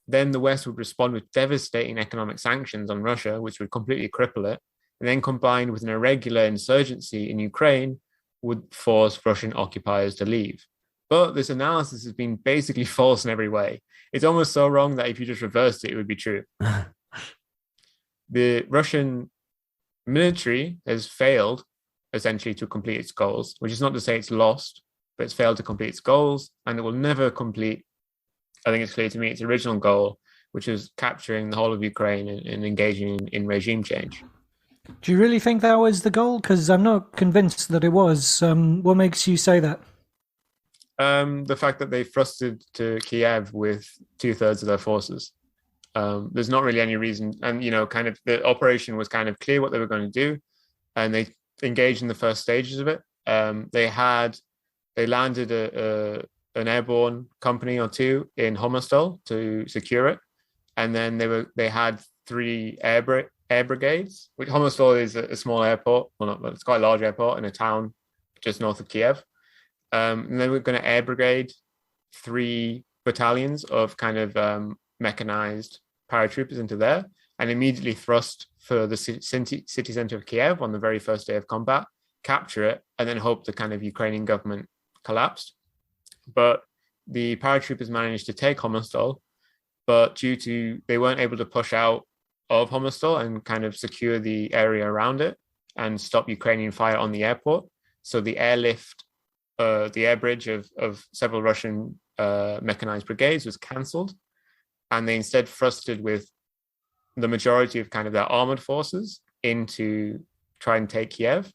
Then the West would respond with devastating economic sanctions on Russia, which would completely cripple it. And then combined with an irregular insurgency in Ukraine, would force Russian occupiers to leave. But this analysis has been basically false in every way. It's almost so wrong that if you just reversed it, it would be true. The Russian military has failed essentially to complete its goals, which is not to say it's lost, but it's failed to complete its goals, and it will never complete, I think it's clear to me, its original goal, which is capturing the whole of Ukraine and engaging in regime change. Do you really think that was the goal? Because I'm not convinced that it was. What makes you say that? The fact that they thrusted to Kiev with 2/3 of their forces. There's not really any reason. And, kind of the operation was kind of clear what they were going to do. And they engaged in the first stages of it. They landed an airborne company or two in Homostel to secure it. And then they had 3 air brigades, which Homostel is a small airport. Well, not, it's quite a large airport in a town just north of Kiev. And then we're going to air brigade 3 battalions of kind of mechanized paratroopers into there, and immediately thrust for the city center of Kiev on the very first day of combat, capture it, and then hope the kind of Ukrainian government collapsed. But the paratroopers managed to take Homostel, but they weren't able to push out of Homostel and kind of secure the area around it and stop Ukrainian fire on the airport. So the airlift, the air bridge of several Russian mechanized brigades was cancelled, and they instead thrusted with the majority of kind of their armored forces in to try and take Kiev,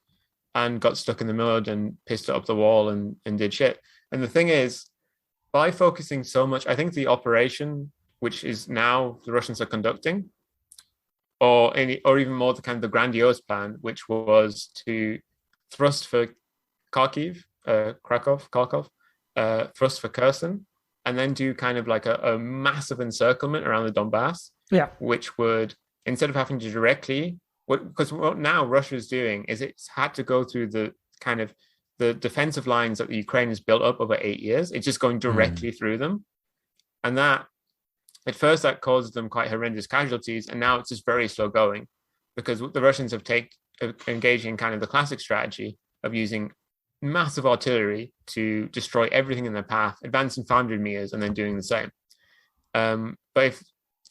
and got stuck in the mud and pissed it up the wall and did shit. And the thing is, by focusing so much, I think the operation, which is now the Russians are conducting, or even more the kind of the grandiose plan, which was to thrust for Kharkiv, Kharkov, thrust for Kherson, and then do kind of like a massive encirclement around the Donbass, which would, instead of having to directly, because what now Russia is doing is it's had to go through the kind of the defensive lines that the Ukraine has built up over 8 years. It's just going directly through them. And that, at first, that caused them quite horrendous casualties, and now it's just very slow going, because the Russians have engaged in kind of the classic strategy of using massive artillery to destroy everything in their path, advancing 500 meters, and then doing the same. But if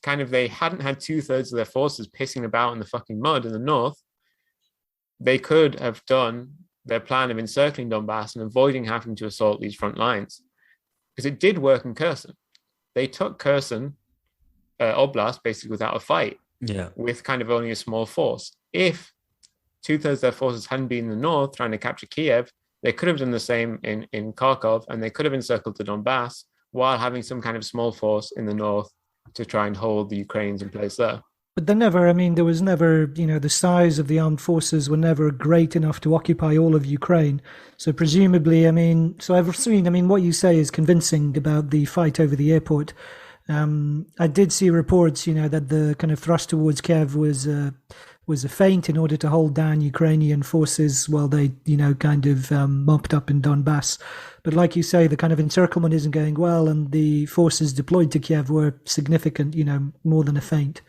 kind of they hadn't had 2/3 of their forces pissing about in the fucking mud in the north, they could have done their plan of encircling Donbass and avoiding having to assault these front lines. Because it did work in Kherson. They took Kherson Oblast basically without a fight, with kind of only a small force. If 2/3 of their forces hadn't been in the north trying to capture Kiev, they could have done the same in Kharkov, and they could have encircled the Donbass while having some kind of small force in the north to try and hold the Ukrainians in place there. But there was never, the size of the armed forces were never great enough to occupy all of Ukraine. So presumably, what you say is convincing about the fight over the airport. I did see reports, that the kind of thrust towards Kiev was a feint in order to hold down Ukrainian forces while they, mopped up in Donbass. But like you say, the kind of encirclement isn't going well, and the forces deployed to Kiev were significant, more than a feint.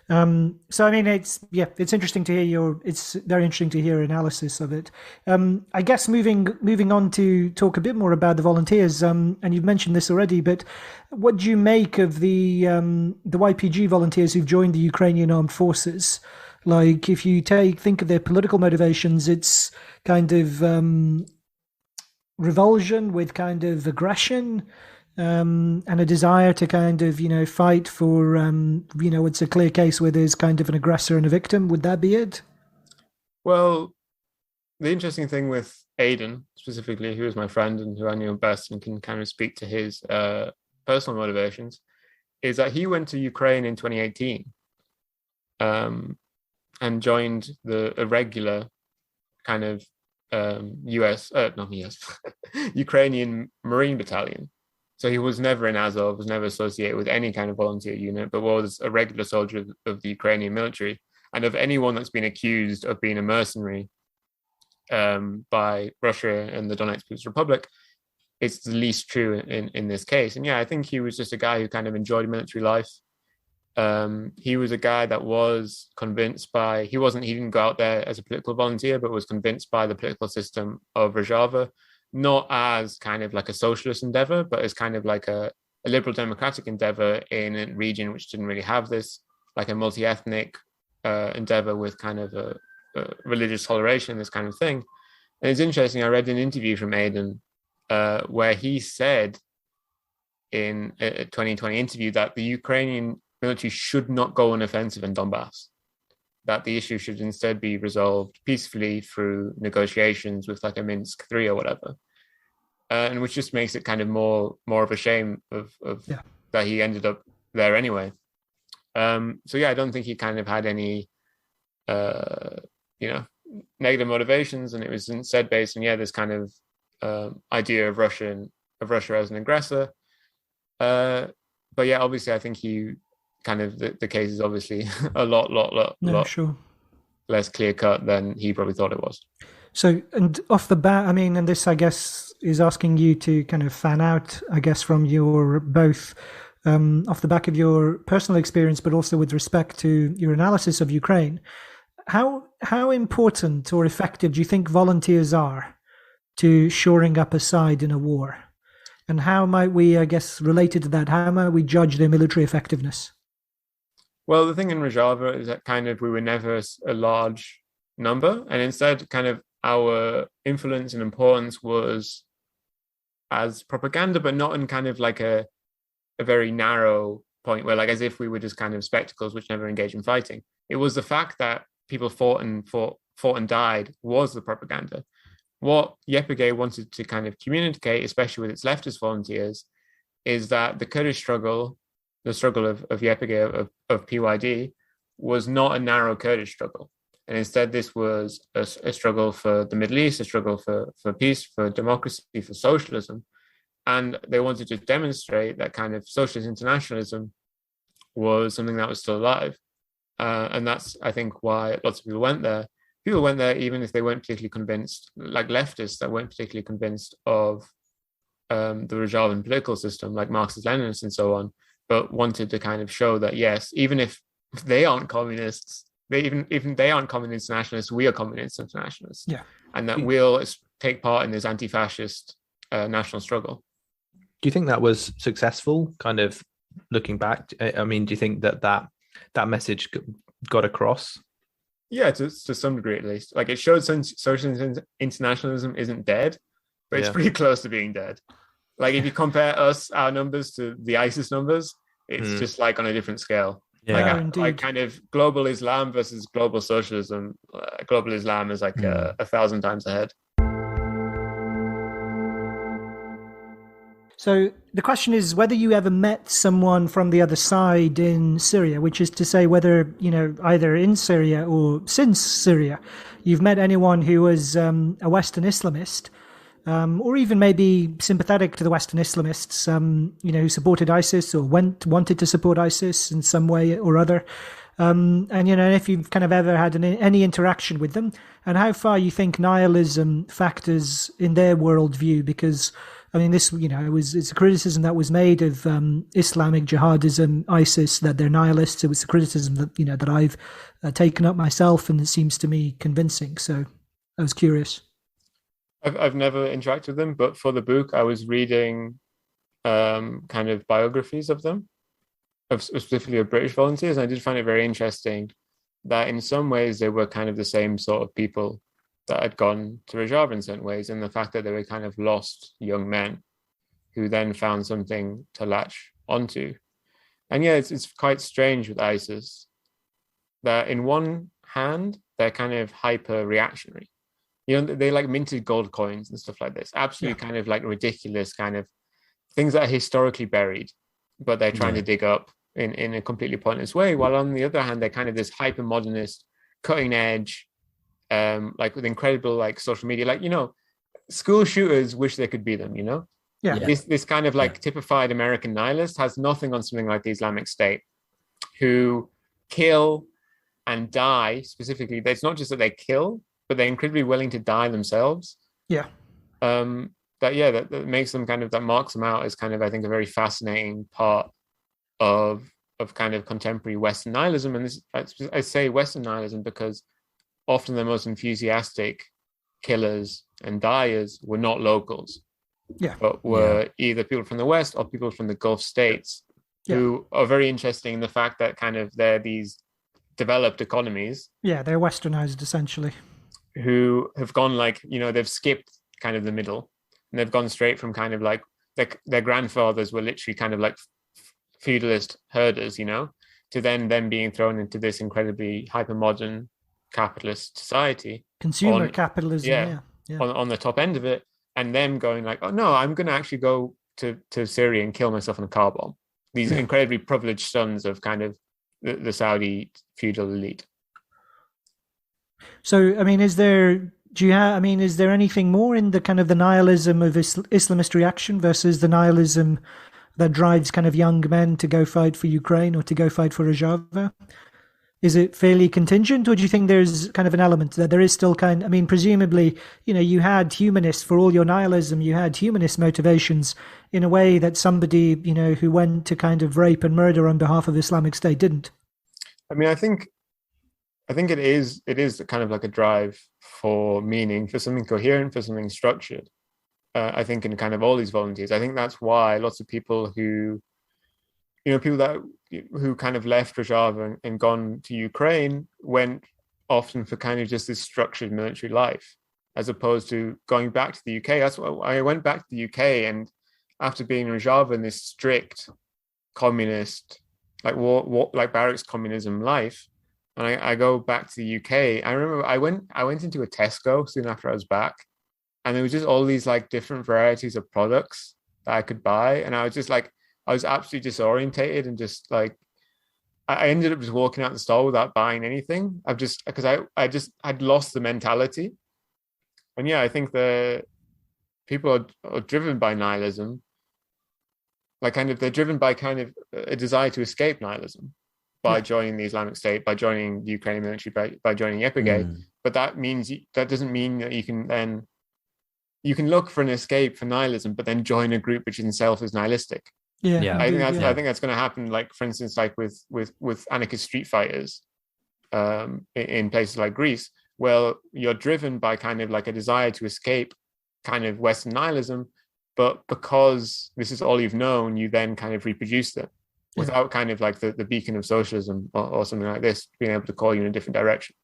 It's interesting to hear it's very interesting to hear analysis of it. I guess moving on to talk a bit more about the volunteers, and you've mentioned this already, but what do you make of the YPG volunteers who've joined the Ukrainian armed forces? Like, if you think of their political motivations, it's kind of revulsion with kind of aggression, and a desire to kind of, fight for, it's a clear case where there's kind of an aggressor and a victim. Would that be it? Well, the interesting thing with Aidan, specifically, who is my friend and who I knew best and can kind of speak to his personal motivations, is that he went to Ukraine in 2018 and joined a regular kind of Ukrainian Marine battalion. So he was never in Azov, was never associated with any kind of volunteer unit, but was a regular soldier of the Ukrainian military. And of anyone that's been accused of being a mercenary by Russia and the Donetsk People's Republic, it's the least true in this case. And yeah, I think he was just a guy who kind of enjoyed military life. He was a guy that was convinced he didn't go out there as a political volunteer, but was convinced by the political system of Rojava, not as kind of like a socialist endeavor, but as kind of like a liberal democratic endeavor in a region which didn't really have this, like a multi-ethnic endeavor with kind of a religious toleration, this kind of thing. And it's interesting, I read an interview from Aidan where he said in a 2020 interview that the Ukrainian military should not go on offensive in Donbass, that the issue should instead be resolved peacefully through negotiations with like a Minsk III or whatever. And which just makes it kind of more of a shame of that he ended up there anyway. So yeah, I don't think he kind of had any, negative motivations, and it was instead based on this kind of idea of Russia as an aggressor. But yeah, obviously, I think he kind of the case is obviously a lot less clear cut than he probably thought it was. So, and off the bat, and this, I guess, is asking you to kind of fan out, I guess, from your both off the back of your personal experience, but also with respect to your analysis of Ukraine. How important or effective do you think volunteers are to shoring up a side in a war? And how might we, I guess, related to that, how might we judge their military effectiveness? Well, the thing in Rojava is that kind of we were never a large number, and instead kind of our influence and importance was as propaganda, but not in kind of like a very narrow point where like as if we were just kind of spectacles which never engaged in fighting. It was the fact that people fought and died was the propaganda. What YPG wanted to kind of communicate, especially with its leftist volunteers, is that the Kurdish struggle, the struggle of YPG, of PYD, was not a narrow Kurdish struggle. And instead, this was a struggle for the Middle East, a struggle for peace, for democracy, for socialism. And they wanted to demonstrate that kind of socialist internationalism was something that was still alive. And that's, I think, why lots of people went there. People went there even if they weren't particularly convinced, like leftists that weren't particularly convinced of the Rojavan political system, like Marxist-Leninists and so on, but wanted to kind of show that, yes, even if they aren't communists, even they aren't communist nationalists, we are communist internationalists. Yeah. And that we'll take part in this anti-fascist national struggle. Do you think that was successful, kind of looking back? I mean, do you think that message got across? Yeah, to some degree at least. Like, it showed social internationalism isn't dead, but it's pretty close to being dead. Like, if you compare our numbers to the ISIS numbers, it's just like on a different scale. Yeah. Like kind of global Islam versus global socialism. Global Islam is like 1,000 times ahead. So the question is whether you ever met someone from the other side in Syria, which is to say whether, either in Syria or since Syria, you've met anyone who was a Western Islamist, or even maybe sympathetic to the Western Islamists, who supported ISIS or wanted to support ISIS in some way or other. And if you've kind of ever had any interaction with them, and how far you think nihilism factors in their worldview, because I mean, this, it's a criticism that was made of Islamic jihadism, ISIS, that they're nihilists. It was a criticism that, that I've taken up myself, and it seems to me convincing. So I was curious. I've never interacted with them, but for the book, I was reading kind of biographies of them, specifically of British volunteers. And I did find it very interesting that in some ways they were kind of the same sort of people that had gone to Rojava in certain ways, and the fact that they were kind of lost young men who then found something to latch onto. And yeah, it's quite strange with ISIS that in one hand, they're kind of hyper reactionary. They like minted gold coins and stuff like this. Absolutely kind of like ridiculous kind of things that are historically buried, but they're trying to dig up in a completely pointless way. While on the other hand, they're kind of this hyper modernist, cutting edge, like with incredible like social media, like, school shooters wish they could be them, Yeah. This kind of like typified American nihilist has nothing on something like the Islamic State, who kill and die specifically. It's not just that they kill, but they're incredibly willing to die themselves. Yeah. That makes them kind of, that marks them out as kind of, I think, a very fascinating part of kind of contemporary Western nihilism. And this, I say Western nihilism because often the most enthusiastic killers and dyers were not locals, but were either people from the West or people from the Gulf states, who are very interesting in the fact that kind of they're these developed economies. Yeah, they're Westernized essentially. Who have gone like, they've skipped kind of the middle, and they've gone straight from kind of like their grandfathers were literally kind of like feudalist herders, to then them being thrown into this incredibly hyper modern capitalist society, consumer capitalism, on the top end of it, and them going like, oh no, I'm going to actually go to Syria and kill myself in a car bomb. These incredibly privileged sons of kind of the Saudi feudal elite. So, I mean, is there anything more in the kind of the nihilism of Islamist reaction versus the nihilism that drives kind of young men to go fight for Ukraine or to go fight for Rojava? Is it fairly contingent, or do you think there's kind of an element that there is still presumably, you had humanists for all your nihilism, you had humanist motivations in a way that somebody, who went to kind of rape and murder on behalf of Islamic State didn't? I mean, I think it is kind of like a drive for meaning, for something coherent, for something structured. I think in kind of all these volunteers, I think that's why lots of people who kind of left Rojava and gone to Ukraine went often for kind of just this structured military life, as opposed to going back to the UK. That's why I went back to the UK, and after being in Rojava in this strict communist, like war like barracks communism life, and I go back to the UK. I remember I went into a Tesco soon after I was back, and there was just all these like different varieties of products that I could buy, and I was just like, I was absolutely disorientated, and just like I ended up just walking out the store without buying anything. I'd lost the mentality. And I think the people are driven by nihilism, like kind of they're driven by kind of a desire to escape nihilism by joining the Islamic State, by joining the Ukrainian military, by joining YPG. But that doesn't mean that you can look for an escape for nihilism, but then join a group which in itself is nihilistic. I think that's going to happen. Like, for instance, like with anarchist street fighters in places like Greece. Well, you're driven by kind of like a desire to escape kind of Western nihilism, but because this is all you've known, you then kind of reproduce them. without kind of like the beacon of socialism or something like this being able to call you in a different direction.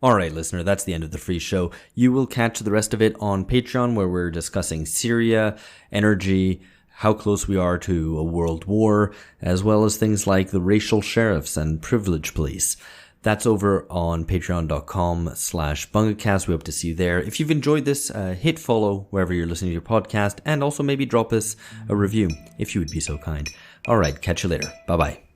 All right, listener, that's the end of the free show. You will catch the rest of it on Patreon, where we're discussing Syria, energy, how close we are to a world war, as well as things like the racial sheriffs and privilege police. That's over on patreon.com/bungacast. We hope to see you there. If you've enjoyed this, hit follow wherever you're listening to your podcast, and also maybe drop us a review if you would be so kind. All right, catch you later. Bye-bye.